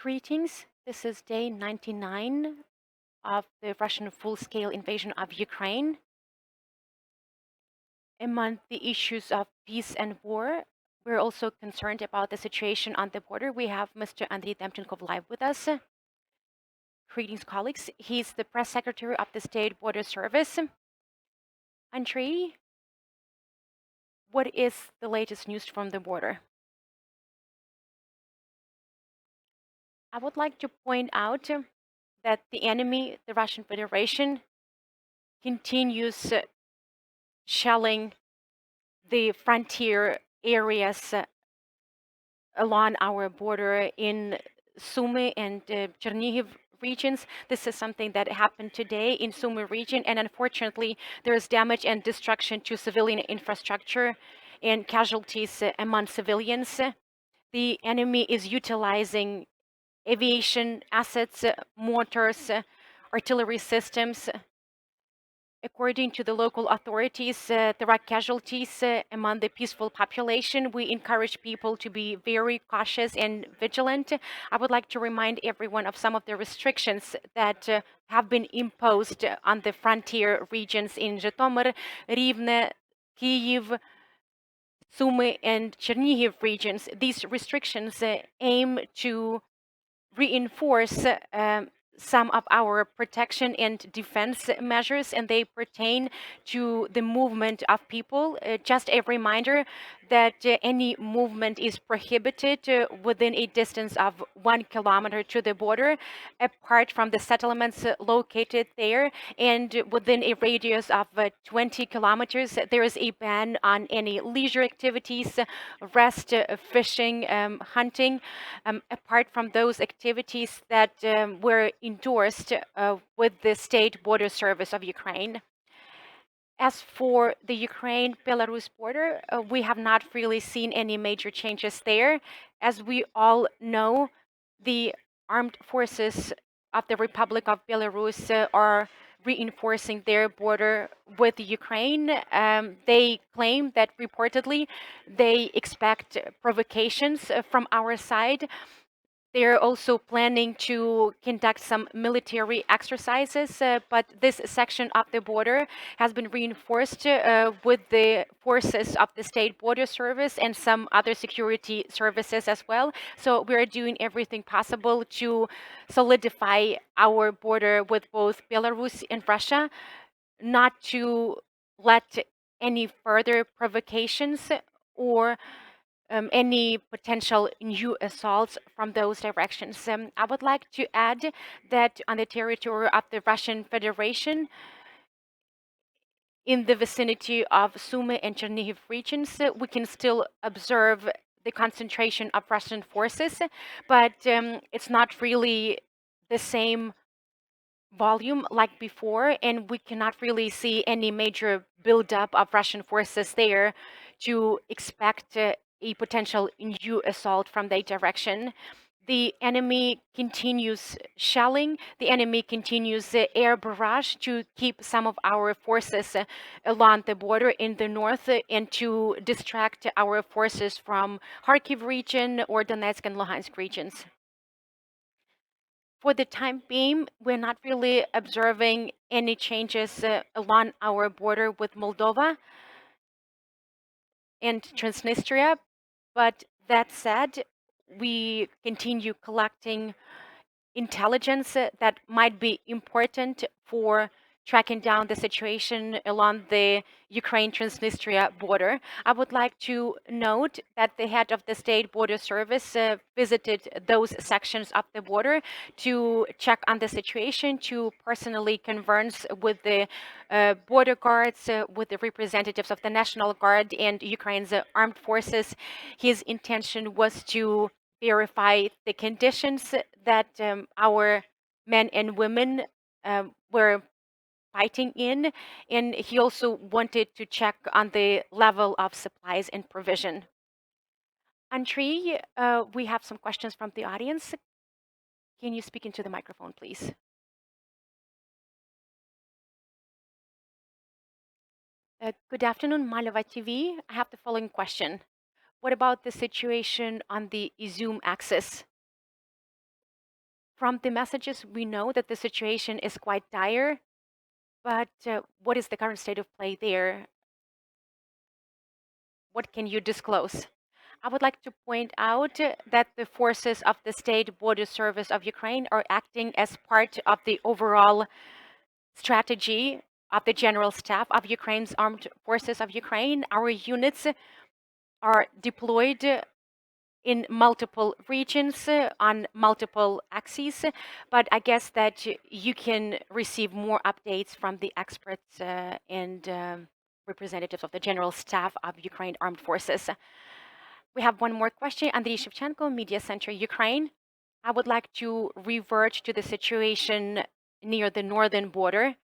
Greetings. This is day 99 of the Russian full-scale invasion of Ukraine. Among the issues of peace and war, we're also concerned about the situation on the border. We have Mr. Andrii Demchenko live with us. Greetings, colleagues. He's the press secretary of the State Border Service. Andrii, what is the latest news from the border? I would like to point out that the enemy, the Russian Federation, continues shelling the frontier areas along our border in Sumy and Chernihiv regions. This is something that happened today in Sumy region, and unfortunately, there is damage and destruction to civilian infrastructure and casualties among civilians. The enemy is utilizing aviation assets, mortars, artillery systems. According to the local authorities, there are casualties among the peaceful population. We encourage people to be very cautious and vigilant. I would like to remind everyone of some of the restrictions that have been imposed on the frontier regions in Zhytomyr, Rivne, Kyiv, Sumy, and Chernihiv regions. These restrictions aim to reinforce some of our protection and defense measures, and they pertain to the movement of people. Just a reminder that any movement is prohibited within a distance of 1 kilometer to the border, apart from the settlements located there, and within a radius of 20 kilometers. There is a ban on any leisure activities, rest, fishing, hunting, apart from those activities that were endorsed with the State Border Service of Ukraine. As for the Ukraine-Belarus border, we have not really seen any major changes there. As we all know, the armed forces of the Republic of Belarus are reinforcing their border with Ukraine. They claim that reportedly they expect provocations from our side. They're also planning to conduct some military exercises, but this section of the border has been reinforced with the forces of the State Border Service and some other security services as well. So we're doing everything possible to solidify our border with both Belarus and Russia, not to let any further provocations or any potential new assaults from those directions. I would like to add that on the territory of the Russian Federation, in the vicinity of Sumy and Chernihiv regions, we can still observe the concentration of Russian forces, but it's not really the same volume like before, and we cannot really see any major buildup of Russian forces there to expect a potential new assault from that direction. The enemy continues shelling. The enemy continues air barrage to keep some of our forces along the border in the north and to distract our forces from Kharkiv region or Donetsk and Luhansk regions. For the time being, we're not really observing any changes along our border with Moldova and Transnistria. But that said, we continue collecting intelligence that might be important for tracking down the situation along the Ukraine-Transnistria border. I would like to note that the head of the State Border Service visited those sections of the border to check on the situation, to personally converse with the border guards, with the representatives of the National Guard and Ukraine's armed forces. His intention was to verify the conditions that our men and women were fighting in, and he also wanted to check on the level of supplies and provision. Andrii, we have some questions from the audience. Can you speak into the microphone, please? Good afternoon, Maleva TV. I have the following question. What about the situation on the Izum axis? From the messages, we know that the situation is quite dire, but what is the current state of play there? What can you disclose? I would like to point out that the forces of the State Border Service of Ukraine are acting as part of the overall strategy of the General Staff of Ukraine's Armed Forces of Ukraine. Our units are deployed in multiple regions on multiple axes, but I guess that you can receive more updates from the experts and representatives of the General Staff of Ukraine Armed Forces. We have one more question. Andrii Shevchenko, Mediacentru Ukraine. I would like to revert to the situation near the northern border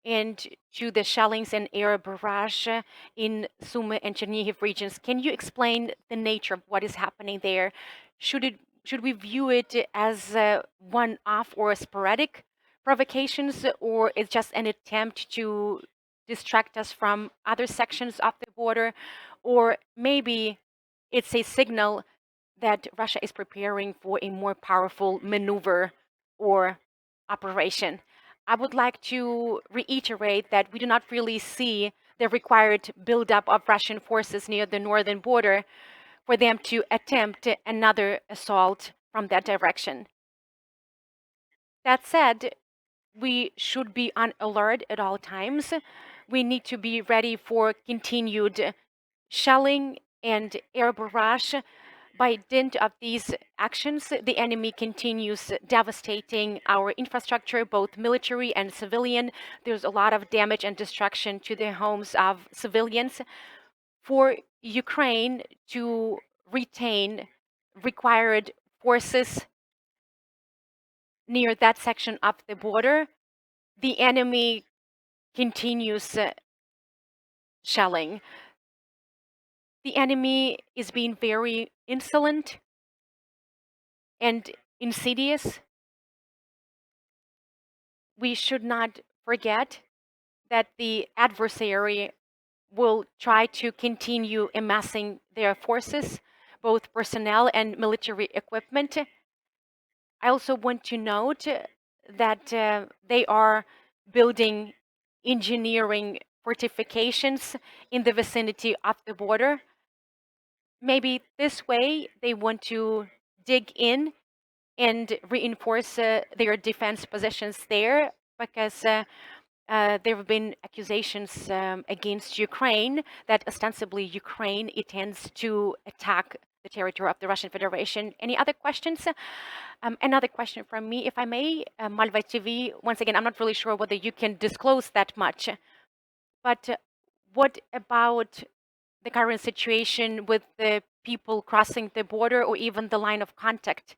and to the shellings and air barrage in Sumy and Chernihiv regions. Can you explain the nature of what is happening there? Should we view it as one-off or sporadic provocations, or it's just an attempt to distract us from other sections of the border, or maybe it's a signal that Russia is preparing for a more powerful maneuver or operation? I would like to reiterate that we do not really see the required buildup of Russian forces near the northern border for them to attempt another assault from that direction. That said, we should be on alert at all times. We need to be ready for continued shelling and air barrage. By dint of these actions, the enemy continues devastating our infrastructure, both military and civilian. There's a lot of damage and destruction to the homes of civilians. For Ukraine to retain required forces near that section of the border, the enemy continues shelling. The enemy is being very insolent and insidious. We should not forget that the adversary will try to continue amassing their forces, both personnel and military equipment. I also want to note that they are building engineering fortifications in the vicinity of the border. Maybe this way they want to dig in and reinforce their defense positions there, because there have been accusations against Ukraine that ostensibly Ukraine intends to attack the territory of the Russian Federation. Any other questions? Another question from me, if I may. Malva TV, once again, I'm not really sure whether you can disclose that much, but what about the current situation with the people crossing the border or even the line of contact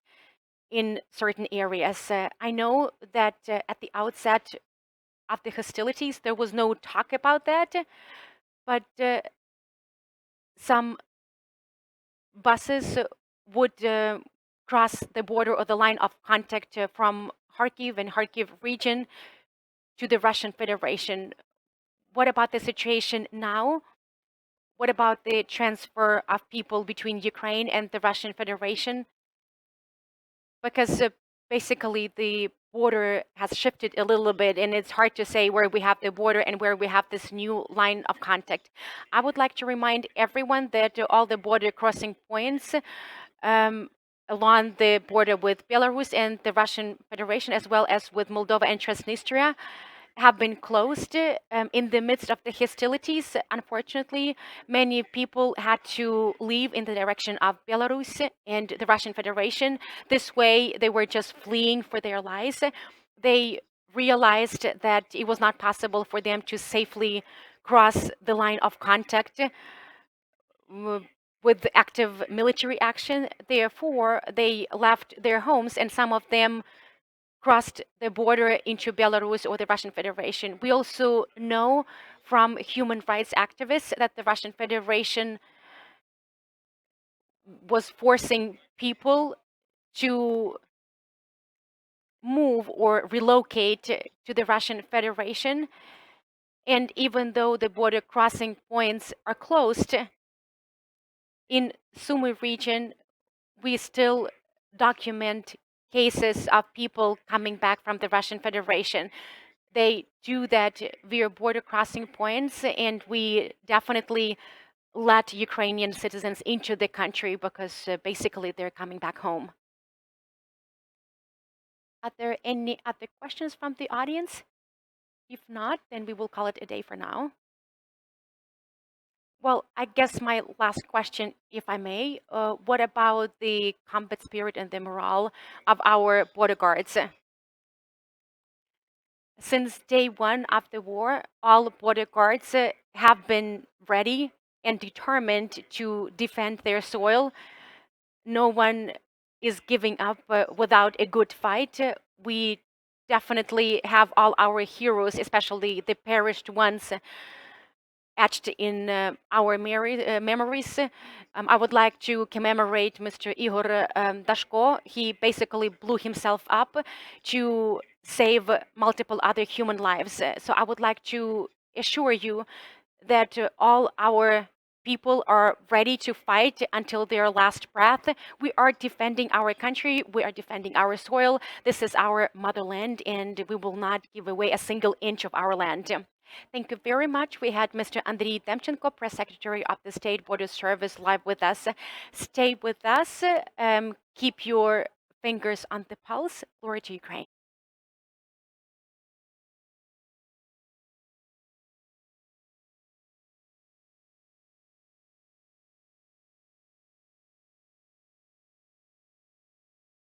in certain areas? I know that at the outset of the hostilities, there was no talk about that, but some buses would cross the border or the line of contact from Kharkiv and Kharkiv region to the Russian Federation. What about the situation now? What about the transfer of people between Ukraine and the Russian Federation? Because basically the border has shifted a little bit, and it's hard to say where we have the border and where we have this new line of contact. I would like to remind everyone that all the border crossing points along the border with Belarus and the Russian Federation, as well as with Moldova and Transnistria, have been closed in the midst of the hostilities. Unfortunately, many people had to leave in the direction of Belarus and the Russian Federation. This way, they were just fleeing for their lives. They realized that it was not possible for them to safely cross the line of contact with active military action. Therefore, they left their homes, and some of them crossed the border into Belarus or the Russian Federation. We also know from human rights activists that the Russian Federation was forcing people to move or relocate to the Russian Federation. And even though the border crossing points are closed, in Sumy region, we still document cases of people coming back from the Russian Federation. They do that via border crossing points, and we definitely let Ukrainian citizens into the country because basically they're coming back home. Are there any other questions from the audience? If not, then we will call it a day for now. Well, I guess my last question, if I may, what about the combat spirit and the morale of our border guards? Since day one of the war, all border guards have been ready and determined to defend their soil. No one is giving up without a good fight. We definitely have all our heroes, especially the perished ones, etched in our memories. I would like to commemorate Mr. Igor Dashko. He basically blew himself up to save multiple other human lives. So I would like to assure you that all our people are ready to fight until their last breath. We are defending our country. We are defending our soil. This is our motherland, and we will not give away a single inch of our land. Thank you very much. We had Mr. Andrii Demchenko, Press Secretary of the State Border Service, live with us. Stay with us. Keep your fingers on the pulse. Glory to Ukraine.